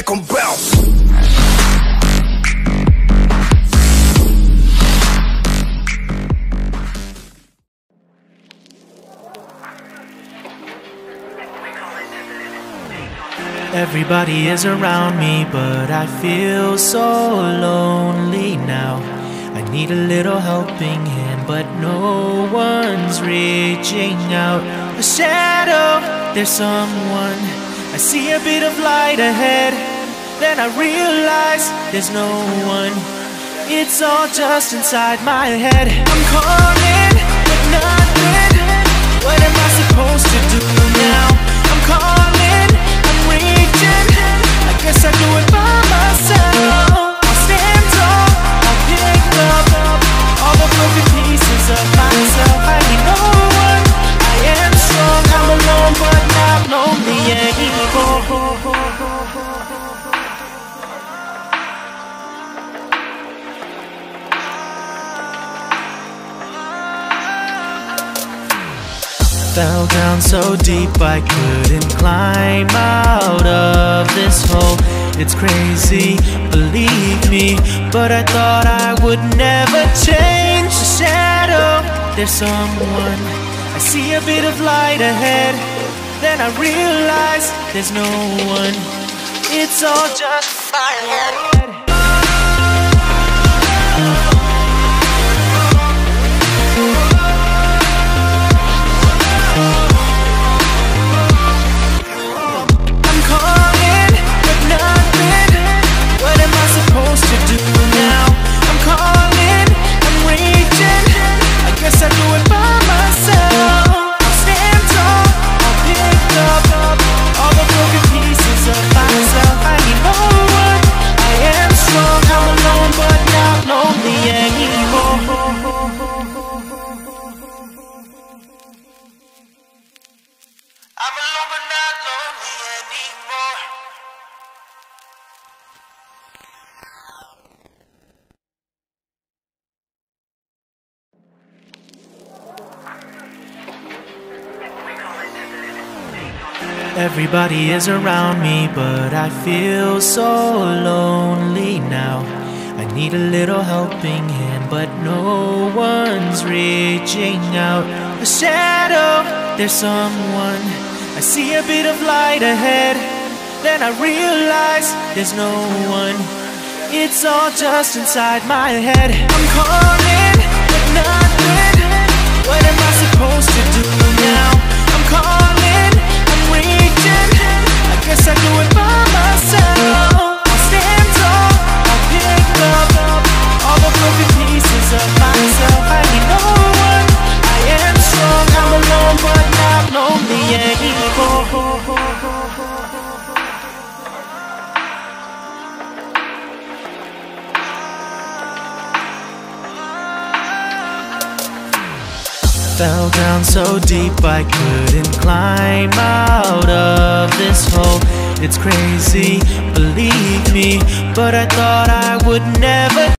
make them bounce. Everybody is around me, but I feel so lonely now. I need a little helping hand, but no one's reaching out. A shadow, there's someone. I see a bit of light ahead, then I realize there's no one. It's all just inside my head. I'm calling, but nothing. What am I supposed to do now? I'm calling, I'm reaching. I guess I do it by myself. I'll stand tall, I'll pick up all the broken pieces of myself. I need no one, I am strong. I'm alone but not lonely anymore. Fell down so deep I couldn't climb out of this hole. It's crazy, believe me, but I thought I would never change. The shadow, there's someone. I see a bit of light ahead, then I realize there's no one. It's all just my head. Everybody is around me, but I feel so lonely now. I need a little helping hand, but no one's reaching out. A shadow, there's someone. I see a bit of light ahead, then I realize there's no one. It's all just inside my head. I'm calling, but nothing. What am I supposed to do now? I'm calling, I'm reaching. I guess I do it by myself. I'll stand tall, I'll pick up all the broken pieces of myself. I need no one, I am strong. I'm alone but not lonely anymore. Fell down so deep I couldn't climb out of this hole. It's crazy, believe me, but I thought I would never